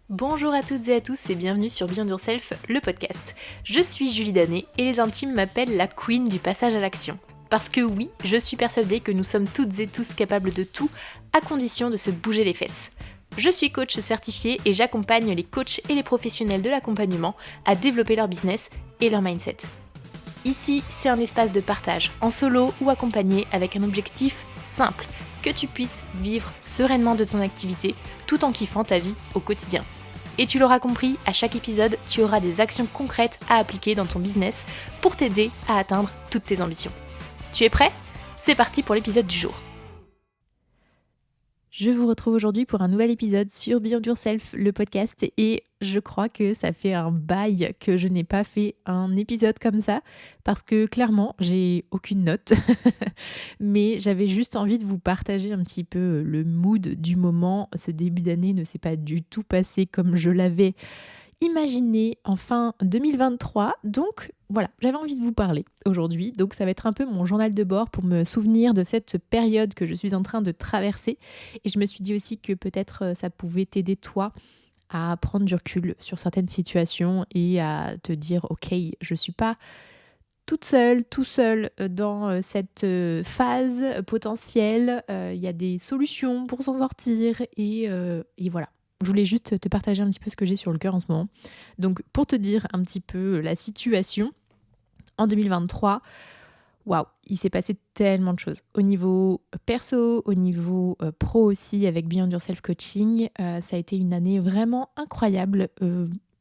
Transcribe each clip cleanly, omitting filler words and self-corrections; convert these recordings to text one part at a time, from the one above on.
Bonjour à toutes et à tous et bienvenue sur Beyond Yourself, le podcast. Je suis Julie Danet et les intimes m'appellent la queen du passage à l'action. Parce que oui, je suis persuadée que nous sommes toutes et tous capables de tout, à condition de se bouger les fesses. Je suis coach certifiée et j'accompagne les coachs et les professionnels de l'accompagnement à développer leur business et leur mindset. Ici, c'est un espace de partage, en solo ou accompagné avec un objectif simple, que tu puisses vivre sereinement de ton activité tout en kiffant ta vie au quotidien. Et tu l'auras compris, à chaque épisode, tu auras des actions concrètes à appliquer dans ton business pour t'aider à atteindre toutes tes ambitions. Tu es prêt ? C'est parti pour l'épisode du jour. Je vous retrouve aujourd'hui pour un nouvel épisode sur Beyond Yourself, le podcast, et je crois que ça fait un bail que je n'ai pas fait un épisode comme ça, parce que clairement, j'ai aucune note, mais j'avais juste envie de vous partager un petit peu le mood du moment. Ce début d'année ne s'est pas du tout passé comme je l'avais imaginé en fin 2023. Donc voilà, j'avais envie de vous parler aujourd'hui. Donc ça va être un peu mon journal de bord pour me souvenir de cette période que je suis en train de traverser. Et je me suis dit aussi que peut-être ça pouvait t'aider toi à prendre du recul sur certaines situations et à te dire ok, je suis pas toute seule, tout seul dans cette phase potentielle. Il y a des solutions pour s'en sortir et voilà. Je voulais juste te partager un petit peu ce que j'ai sur le cœur en ce moment. Donc, pour te dire un petit peu la situation, en 2023, waouh, il s'est passé tellement de choses. Au niveau perso, au niveau pro aussi, avec Beyond Yourself Coaching, ça a été une année vraiment incroyable.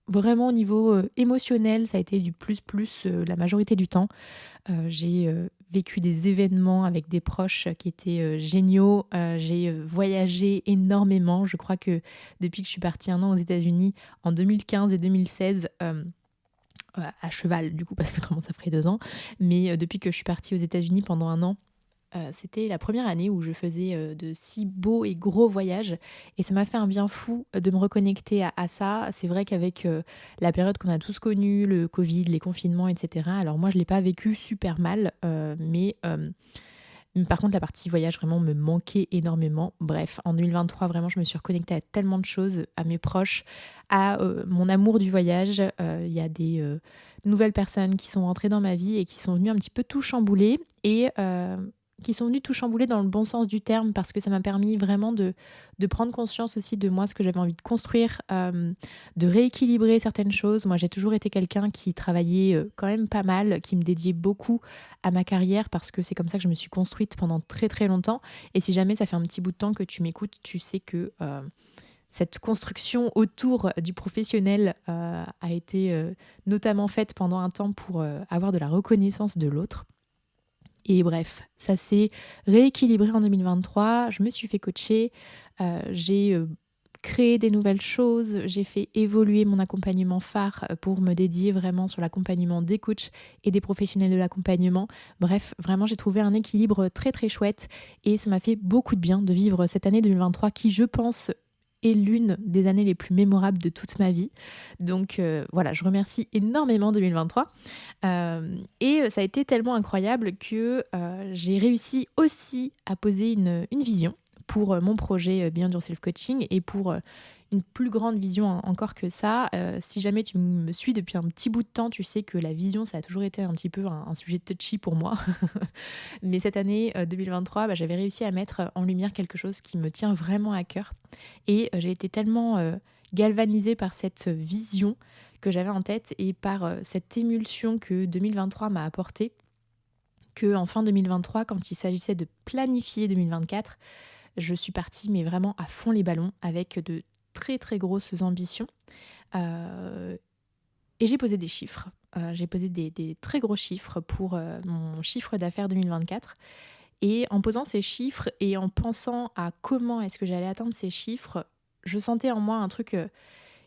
Vraiment au niveau émotionnel, ça a été du plus la majorité du temps. J'ai vécu des événements avec des proches qui étaient géniaux. J'ai voyagé énormément. Je crois que depuis que je suis partie 1 an aux États-Unis en 2015 et 2016, à cheval du coup, parce que autrement ça ferait 2 ans, mais depuis que je suis partie aux États-Unis pendant 1 an, c'était la première année où je faisais de si beaux et gros voyages et ça m'a fait un bien fou de me reconnecter à ça. C'est vrai qu'avec la période qu'on a tous connue, le Covid, les confinements, etc. Alors moi, je ne l'ai pas vécu super mal, mais par contre, la partie voyage vraiment me manquait énormément. Bref, en 2023, vraiment, je me suis reconnectée à tellement de choses, à mes proches, à mon amour du voyage. Il y a des nouvelles personnes qui sont entrées dans ma vie et qui sont venues un petit peu tout chambouler et qui sont venues tout chambouler dans le bon sens du terme parce que ça m'a permis vraiment de prendre conscience aussi de moi, ce que j'avais envie de construire, de rééquilibrer certaines choses. Moi, j'ai toujours été quelqu'un qui travaillait quand même pas mal, qui me dédiait beaucoup à ma carrière parce que c'est comme ça que je me suis construite pendant très très longtemps. Et si jamais ça fait un petit bout de temps que tu m'écoutes, tu sais que cette construction autour du professionnel a été notamment faite pendant un temps pour avoir de la reconnaissance de l'autre. Et bref, ça s'est rééquilibré en 2023. Je me suis fait coacher, j'ai créé des nouvelles choses, j'ai fait évoluer mon accompagnement phare pour me dédier vraiment sur l'accompagnement des coachs et des professionnels de l'accompagnement. Bref, vraiment, j'ai trouvé un équilibre très très chouette et ça m'a fait beaucoup de bien de vivre cette année 2023 qui, je pense, est l'une des années les plus mémorables de toute ma vie. Donc voilà, je remercie énormément 2023. Et ça a été tellement incroyable que j'ai réussi aussi à poser une vision pour mon projet Beyond Yourself Coaching et pour une plus grande vision encore que ça. Si jamais tu me suis depuis un petit bout de temps, tu sais que la vision, ça a toujours été un petit peu un sujet touchy pour moi. Mais cette année 2023, j'avais réussi à mettre en lumière quelque chose qui me tient vraiment à cœur. Et j'ai été tellement galvanisée par cette vision que j'avais en tête et par cette émulsion que 2023 m'a apportée, que en fin 2023, quand il s'agissait de planifier 2024, je suis partie mais vraiment à fond les ballons avec de très très grosses ambitions. Et j'ai posé des chiffres. J'ai posé des très gros chiffres pour mon chiffre d'affaires 2024. Et en posant ces chiffres et en pensant à comment est-ce que j'allais atteindre ces chiffres, je sentais en moi un truc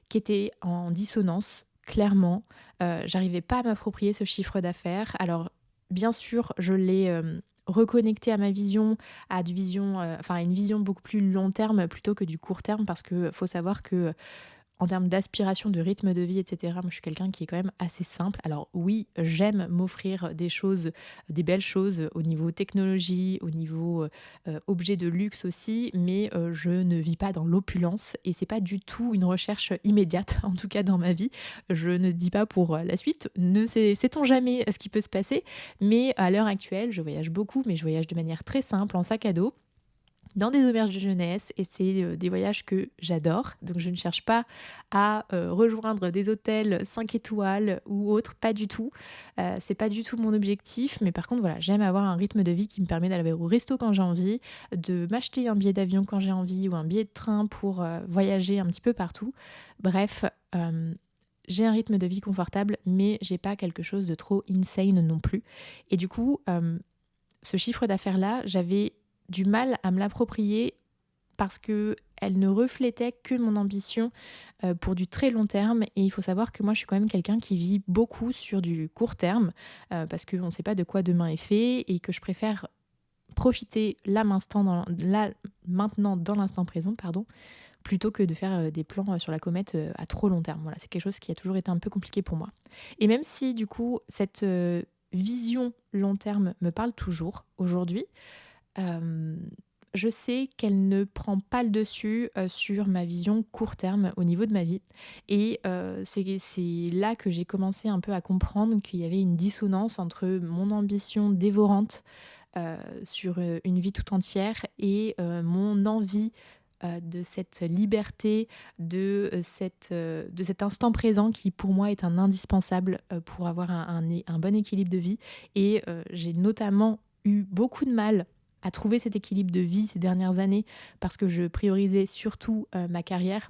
qui était en dissonance, clairement. J'arrivais pas à m'approprier ce chiffre d'affaires. Alors, bien sûr, je l'ai reconnecté à ma vision, à une vision beaucoup plus long terme plutôt que du court terme, parce que faut savoir que en termes d'aspiration, de rythme de vie, etc., moi je suis quelqu'un qui est quand même assez simple. Alors oui, j'aime m'offrir des choses, des belles choses au niveau technologie, au niveau objet de luxe aussi, mais je ne vis pas dans l'opulence et c'est pas du tout une recherche immédiate, en tout cas dans ma vie. Je ne dis pas pour la suite, ne sait-on jamais ce qui peut se passer, mais à l'heure actuelle, je voyage beaucoup, mais je voyage de manière très simple, en sac à dos dans des auberges de jeunesse et c'est des voyages que j'adore. Donc je ne cherche pas à rejoindre des hôtels 5 étoiles ou autres, pas du tout. C'est pas du tout mon objectif, mais par contre voilà, j'aime avoir un rythme de vie qui me permet d'aller au resto quand j'ai envie, de m'acheter un billet d'avion quand j'ai envie ou un billet de train pour voyager un petit peu partout. Bref, j'ai un rythme de vie confortable, mais j'ai pas quelque chose de trop insane non plus. Et du coup, ce chiffre d'affaires-là, j'avais du mal à me l'approprier parce que elle ne reflétait que mon ambition pour du très long terme. Et il faut savoir que moi, je suis quand même quelqu'un qui vit beaucoup sur du court terme parce qu'on ne sait pas de quoi demain est fait et que je préfère profiter maintenant dans l'instant présent, pardon, plutôt que de faire des plans sur la comète à trop long terme. Voilà, c'est quelque chose qui a toujours été un peu compliqué pour moi. Et même si du coup, cette vision long terme me parle toujours aujourd'hui, euh, je sais qu'elle ne prend pas le dessus sur ma vision court terme au niveau de ma vie. Et c'est là que j'ai commencé un peu à comprendre qu'il y avait une dissonance entre mon ambition dévorante sur une vie tout entière et mon envie de cette liberté, de cet instant présent qui pour moi est un indispensable pour avoir un bon équilibre de vie. Et j'ai notamment eu beaucoup de mal à trouver cet équilibre de vie ces dernières années parce que je priorisais surtout ma carrière.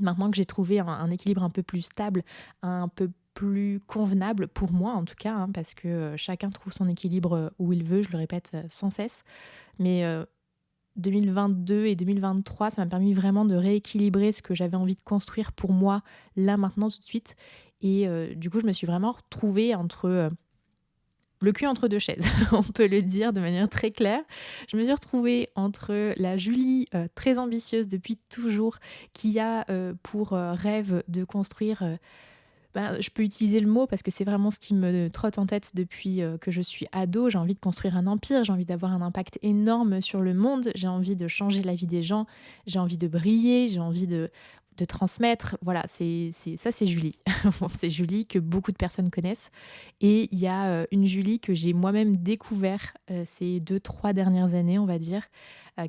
Maintenant que j'ai trouvé un équilibre un peu plus stable, un peu plus convenable pour moi en tout cas, hein, parce que chacun trouve son équilibre où il veut, je le répète sans cesse. Mais 2022 et 2023, ça m'a permis vraiment de rééquilibrer ce que j'avais envie de construire pour moi, là, maintenant, tout de suite. Et du coup, je me suis vraiment retrouvée entre le cul entre deux chaises, on peut le dire de manière très claire. Je me suis retrouvée entre la Julie très ambitieuse depuis toujours, qui a pour rêve de construire je peux utiliser le mot parce que c'est vraiment ce qui me trotte en tête depuis que je suis ado. J'ai envie de construire un empire, j'ai envie d'avoir un impact énorme sur le monde, j'ai envie de changer la vie des gens, j'ai envie de briller, j'ai envie de transmettre. Voilà, ça c'est Julie. C'est Julie que beaucoup de personnes connaissent. Et il y a une Julie que j'ai moi-même découvert ces 2-3 dernières années, on va dire,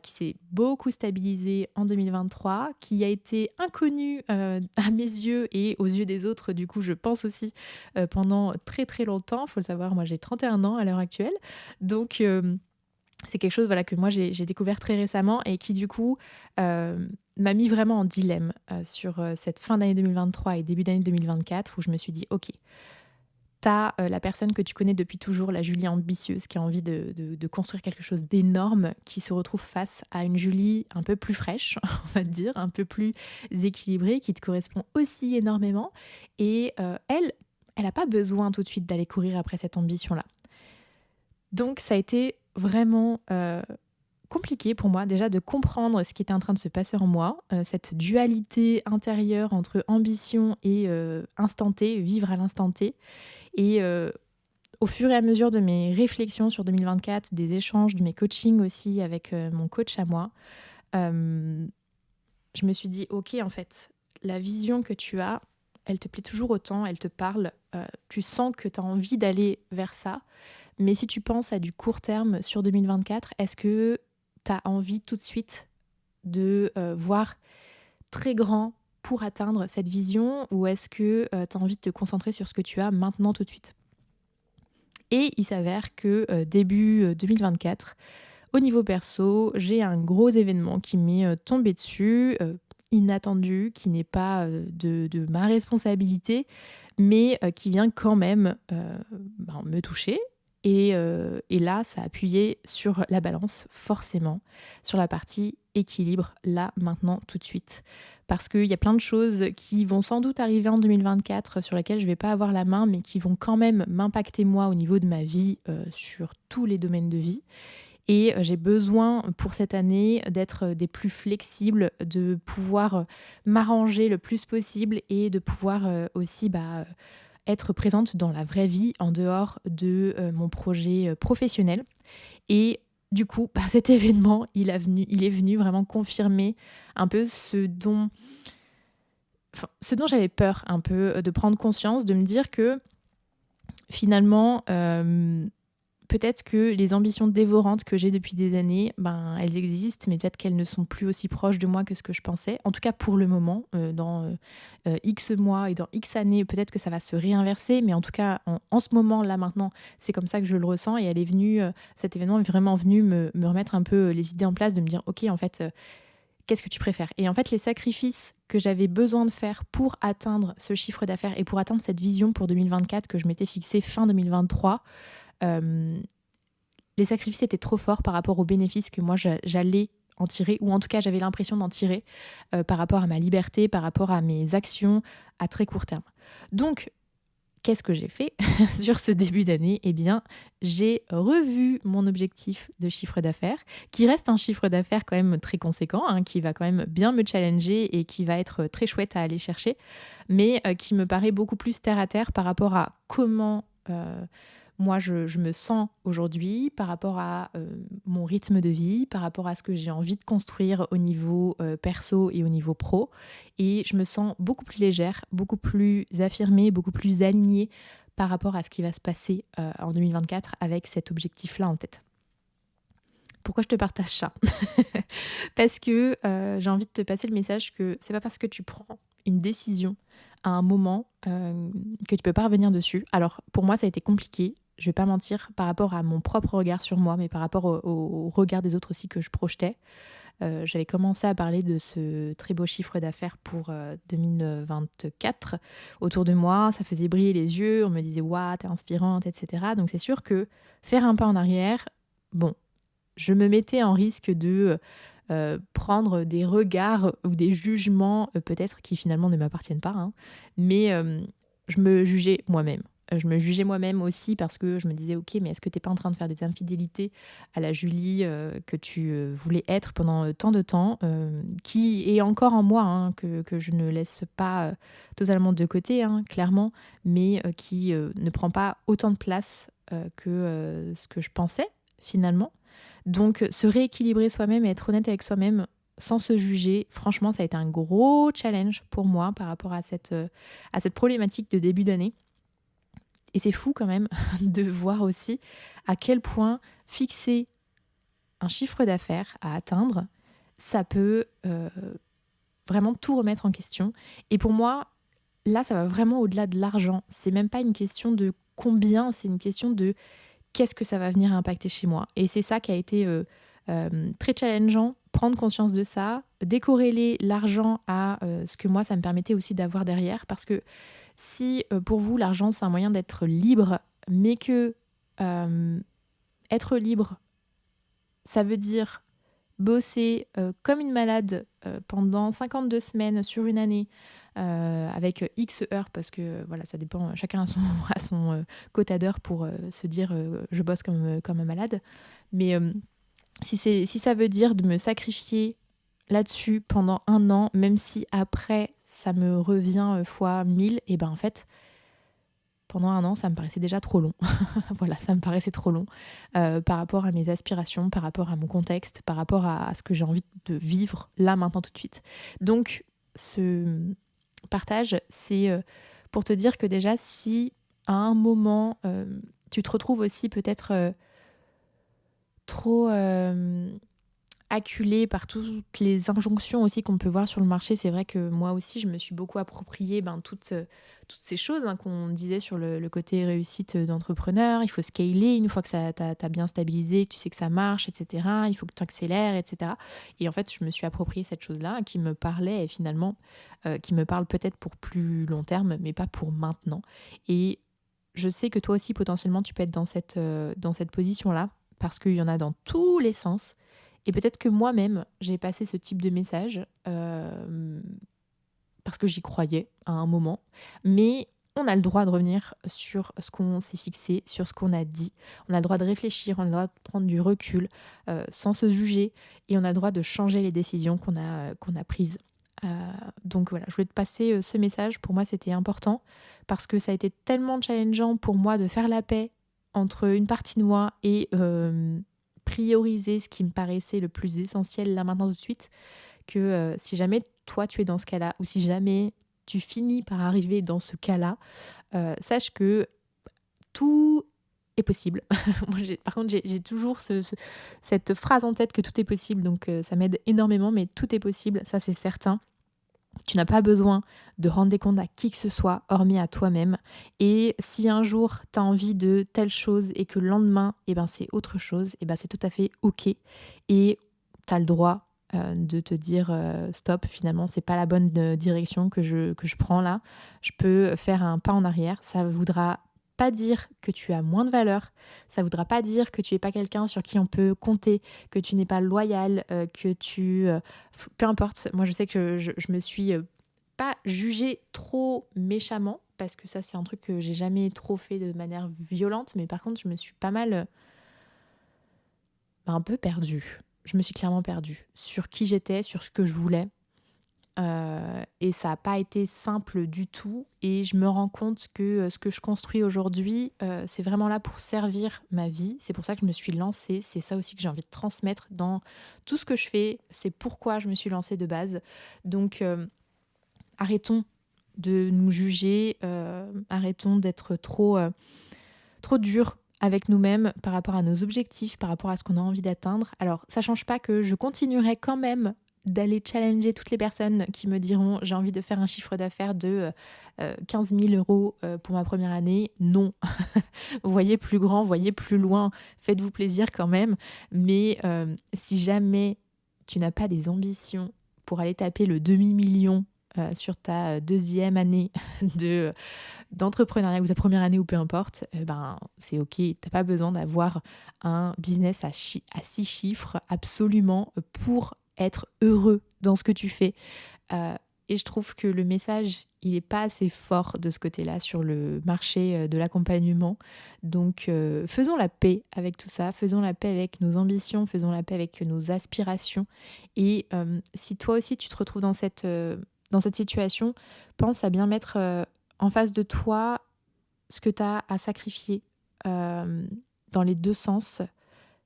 qui s'est beaucoup stabilisée en 2023, qui a été inconnue à mes yeux et aux yeux des autres, du coup, je pense aussi, pendant très très longtemps. Il faut le savoir, moi j'ai 31 ans à l'heure actuelle. Donc, c'est quelque chose voilà, que moi j'ai découvert très récemment et qui, du coup, m'a mis vraiment en dilemme sur cette fin d'année 2023 et début d'année 2024 où je me suis dit, ok, t'as la personne que tu connais depuis toujours, la Julie ambitieuse qui a envie de construire quelque chose d'énorme, qui se retrouve face à une Julie un peu plus fraîche, on va dire, un peu plus équilibrée, qui te correspond aussi énormément. Et elle n'a pas besoin tout de suite d'aller courir après cette ambition-là. Donc ça a été vraiment compliqué pour moi déjà de comprendre ce qui était en train de se passer en moi, cette dualité intérieure entre ambition et instant T, vivre à l'instant T. Et au fur et à mesure de mes réflexions sur 2024, des échanges, de mes coachings aussi avec mon coach à moi, je me suis dit, ok, en fait, la vision que tu as, elle te plaît toujours autant, elle te parle, tu sens que tu as envie d'aller vers ça. Mais si tu penses à du court terme sur 2024, est-ce que tu as envie tout de suite de voir très grand pour atteindre cette vision ou est-ce que tu as envie de te concentrer sur ce que tu as maintenant tout de suite ? Et il s'avère que début 2024, au niveau perso, j'ai un gros événement qui m'est tombé dessus, inattendu, qui n'est pas de ma responsabilité, mais qui vient quand même me toucher. Et là, ça a appuyé sur la balance, forcément, sur la partie équilibre, là, maintenant, tout de suite. Parce qu'il y a plein de choses qui vont sans doute arriver en 2024, sur lesquelles je ne vais pas avoir la main, mais qui vont quand même m'impacter moi au niveau de ma vie, sur tous les domaines de vie. Et j'ai besoin pour cette année d'être des plus flexibles, de pouvoir m'arranger le plus possible et de pouvoir aussi être présente dans la vraie vie en dehors de mon projet professionnel. Et du coup, cet événement, il est venu vraiment confirmer un peu ce dont j'avais peur un peu, de prendre conscience, de me dire que finalement, peut-être que les ambitions dévorantes que j'ai depuis des années, elles existent, mais peut-être qu'elles ne sont plus aussi proches de moi que ce que je pensais. En tout cas, pour le moment, dans X mois et dans X années, peut-être que ça va se réinverser, mais en tout cas, en ce moment, là, maintenant, c'est comme ça que je le ressens. Et cet événement est vraiment venu me remettre un peu les idées en place, de me dire, OK, en fait, qu'est-ce que tu préfères? Et en fait, les sacrifices que j'avais besoin de faire pour atteindre ce chiffre d'affaires et pour atteindre cette vision pour 2024 que je m'étais fixée fin 2023, euh, les sacrifices étaient trop forts par rapport aux bénéfices que moi j'allais en tirer, ou en tout cas j'avais l'impression d'en tirer par rapport à ma liberté, par rapport à mes actions à très court terme. Donc, qu'est-ce que j'ai fait sur ce début d'année? Eh bien, j'ai revu mon objectif de chiffre d'affaires, qui reste un chiffre d'affaires quand même très conséquent, hein, qui va quand même bien me challenger et qui va être très chouette à aller chercher, mais qui me paraît beaucoup plus terre à terre par rapport à comment moi je me sens aujourd'hui, par rapport à mon rythme de vie, par rapport à ce que j'ai envie de construire au niveau perso et au niveau pro. Et je me sens beaucoup plus légère, beaucoup plus affirmée, beaucoup plus alignée par rapport à ce qui va se passer en 2024 avec cet objectif-là en tête. Pourquoi je te partage ça? Parce que j'ai envie de te passer le message que c'est pas parce que tu prends une décision à un moment que tu peux pas revenir dessus. Alors pour moi ça a été compliqué, je vais pas mentir, par rapport à mon propre regard sur moi, mais par rapport au regard des autres aussi que je projetais. J'avais commencé à parler de ce très beau chiffre d'affaires pour 2024 autour de moi, ça faisait briller les yeux, on me disait waouh, t'es inspirante, etc. Donc c'est sûr que faire un pas en arrière, bon, je me mettais en risque de prendre des regards ou des jugements peut-être qui finalement ne m'appartiennent pas, hein, mais je me jugeais moi-même. Je me jugeais moi-même aussi parce que je me disais ok, mais est-ce que t'es pas en train de faire des infidélités à la Julie que tu voulais être pendant tant de temps, qui est encore en moi, hein, que je ne laisse pas totalement de côté, hein, clairement, mais qui ne prend pas autant de place que ce que je pensais finalement. Donc, se rééquilibrer soi-même et être honnête avec soi-même sans se juger, franchement, ça a été un gros challenge pour moi par rapport à cette problématique de début d'année. Et c'est fou quand même de voir aussi à quel point fixer un chiffre d'affaires à atteindre, ça peut vraiment tout remettre en question. Et pour moi, là, ça va vraiment au-delà de l'argent. C'est même pas une question de combien, c'est une question de qu'est-ce que ça va venir impacter chez moi. Et c'est ça qui a été très challengeant, prendre conscience de ça, décorréler l'argent à ce que moi, ça me permettait aussi d'avoir derrière. Parce que si pour vous, l'argent, c'est un moyen d'être libre, mais que être libre, ça veut dire bosser comme une malade pendant 52 semaines sur une année, avec X heures, parce que voilà, ça dépend, chacun a son quota d'heures pour se dire je bosse comme un malade. Mais si ça veut dire de me sacrifier là-dessus pendant un an, même si après ça me revient fois 1000, et ben en fait, pendant un an, ça me paraissait déjà trop long. Voilà, ça me paraissait trop long par rapport à mes aspirations, par rapport à mon contexte, par rapport à ce que j'ai envie de vivre là, maintenant, tout de suite. Donc, ce partage, c'est pour te dire que déjà, si à un moment, tu te retrouves aussi peut-être trop acculée par toutes les injonctions aussi qu'on peut voir sur le marché. C'est vrai que moi aussi, je me suis beaucoup approprié toutes ces choses, hein, qu'on disait sur le côté réussite d'entrepreneur. Il faut scaler une fois que ça t'as bien stabilisé, que tu sais que ça marche, etc. Il faut que tu accélères, etc. Et en fait, je me suis approprié cette chose-là qui me parlait et finalement qui me parle peut-être pour plus long terme, mais pas pour maintenant. Et je sais que toi aussi, potentiellement, tu peux être dans cette position-là parce qu'il y en a dans tous les sens. Et peut-être que moi-même, j'ai passé ce type de message parce que j'y croyais à un moment. Mais on a le droit de revenir sur ce qu'on s'est fixé, sur ce qu'on a dit. On a le droit de réfléchir, on a le droit de prendre du recul, sans se juger et on a le droit de changer les décisions qu'on a prises. Heu, donc voilà, je voulais te passer, ce message. Pour moi, c'était important parce que ça a été tellement challengeant pour moi de faire la paix entre une partie de moi et prioriser ce qui me paraissait le plus essentiel là, maintenant, tout de suite, que, si jamais toi tu es dans ce cas-là ou si jamais tu finis par arriver dans ce cas-là, sache que tout est possible. Moi par contre j'ai toujours cette phrase en tête que tout est possible donc ça m'aide énormément mais tout est possible, ça c'est certain. Tu n'as pas besoin de rendre des comptes à qui que ce soit, hormis à toi-même. Et si un jour tu as envie de telle chose et que le lendemain, eh ben, c'est autre chose, eh ben, c'est tout à fait OK. Et tu as le droit de te dire stop, finalement, c'est pas la bonne direction que je prends là. Je peux faire un pas en arrière. Ça voudra pas dire que tu as moins de valeur. Ça voudra pas dire que tu es pas quelqu'un sur qui on peut compter, que tu n'es pas loyal, que tu peu importe, moi je sais que je me suis, pas jugée trop méchamment, parce que ça c'est un truc que j'ai jamais trop fait de manière violente, mais par contre je me suis pas mal, un peu perdue. Je me suis clairement perdue sur qui j'étais, sur ce que je voulais. Et ça a pas été simple du tout et je me rends compte que, ce que je construis aujourd'hui, c'est vraiment là pour servir ma vie. C'est pour ça que je me suis lancée. C'est ça aussi que j'ai envie de transmettre dans tout ce que je fais. C'est pourquoi je me suis lancée de base. Donc, arrêtons de nous juger, arrêtons d'être trop durs avec nous-mêmes par rapport à nos objectifs, par rapport à ce qu'on a envie d'atteindre. Alors, ça change pas que je continuerai quand même d'aller challenger toutes les personnes qui me diront j'ai envie de faire un chiffre d'affaires de 15 000 euros pour ma première année. Non, voyez plus grand, voyez plus loin, faites-vous plaisir quand même. Mais si jamais tu n'as pas des ambitions pour aller taper le demi-million sur ta deuxième année de d'entrepreneuriat ou ta première année ou peu importe, ben, c'est OK. T'as pas besoin d'avoir un business à 6 chiffres absolument pour être heureux dans ce que tu fais. Heu et je trouve que le message, il est pas assez fort de ce côté-là sur le marché, de l'accompagnement. Donc faisons la paix avec tout ça, faisons la paix avec nos ambitions, faisons la paix avec nos aspirations et si toi aussi tu te retrouves dans cette situation, pense à bien mettre, en face de toi ce que tu as à sacrifier, hem, dans les 2 sens.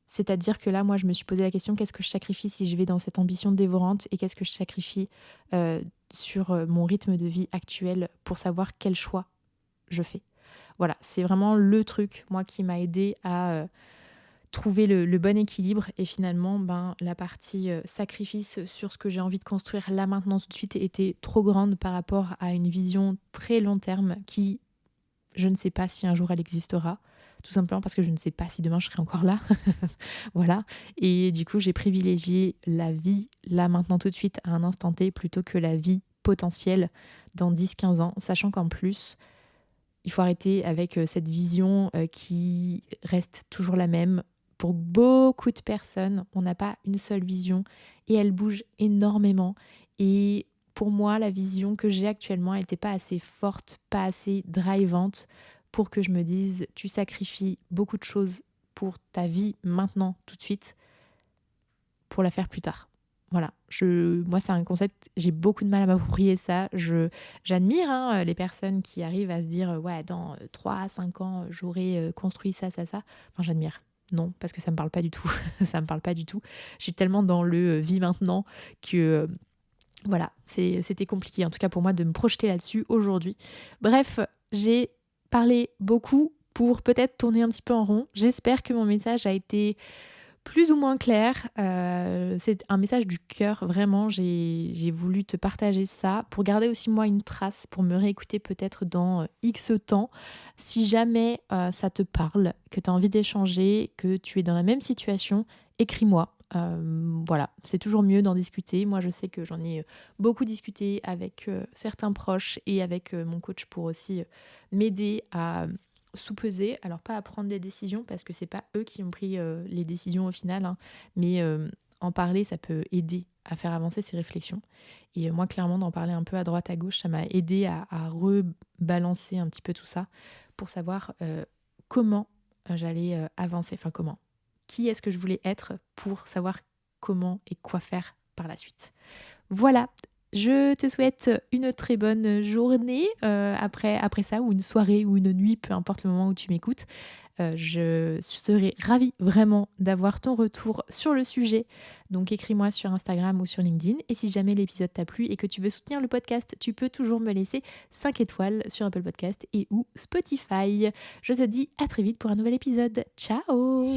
C'est-à-dire que là, moi, je me suis posé la question: «Qu'est-ce que je sacrifie si je vais dans cette ambition dévorante et qu'est-ce que je sacrifie, sur, mon rythme de vie actuel?» pour savoir quel choix je fais. Voilà, c'est vraiment le truc, moi, qui m'a aidé à, trouver le bon équilibre et finalement, ben, la partie, sacrifice sur ce que j'ai envie de construire là, maintenant, tout de suite, était trop grande par rapport à une vision très long terme qui, je ne sais pas si un jour elle existera, tout simplement parce que je ne sais pas si demain je serai encore là. Voilà et du coup, j'ai privilégié la vie là, maintenant, tout de suite, à un instant T, plutôt que la vie potentielle dans 10, 15 ans, sachant qu'en plus, il faut arrêter avec, cette vision, qui reste toujours la même. Pour beaucoup de personnes, on n'a pas une seule vision et elle bouge énormément et pour moi, la vision que j'ai actuellement, elle était pas assez forte, pas assez drivante pour que je me dise: «Tu sacrifies beaucoup de choses pour ta vie maintenant, tout de suite, pour la faire plus tard». Voilà, moi, c'est un concept, j'ai beaucoup de mal à m'approprier ça. J'admire, hein, les personnes qui arrivent à se dire: «Ouais, dans 3 à 5 ans, j'aurai, construit ça, ça, ça». Enfin, j'admire. Non, parce que ça me parle pas du tout. Ça me parle pas du tout. Je suis tellement dans le, «vis maintenant» que, voilà, c'était compliqué, en tout cas pour moi, de me projeter là-dessus aujourd'hui. Bref, j'ai parlé beaucoup pour peut-être tourner un petit peu en rond. J'espère que mon message a été plus ou moins clair. C'est un message du cœur, vraiment. J'ai voulu te partager ça pour garder aussi moi une trace, pour me réécouter peut-être dans X temps. Si jamais ça te parle, que tu as envie d'échanger, que tu es dans la même situation, écris-moi. Voilà, c'est toujours mieux d'en discuter. Moi, je sais que j'en ai beaucoup discuté avec certains proches et avec mon coach pour aussi m'aider à sous-peser. Alors pas à prendre des décisions parce que c'est pas eux qui ont pris les décisions au final, hein, mais en parler, ça peut aider à faire avancer ses réflexions. Et moi, clairement, d'en parler un peu à droite, à gauche, ça m'a aidé à rebalancer un petit peu tout ça pour savoir comment j'allais avancer, enfin comment, qui est-ce que je voulais être pour savoir comment et quoi faire par la suite. Voilà, je te souhaite une très bonne journée après ça, ou une soirée ou une nuit, peu importe le moment où tu m'écoutes. Je serais ravie vraiment d'avoir ton retour sur le sujet. Donc écris-moi sur Instagram ou sur LinkedIn. Et si jamais l'épisode t'a plu et que tu veux soutenir le podcast, tu peux toujours me laisser 5 étoiles sur Apple Podcast et ou Spotify. Je te dis à très vite pour un nouvel épisode. Ciao!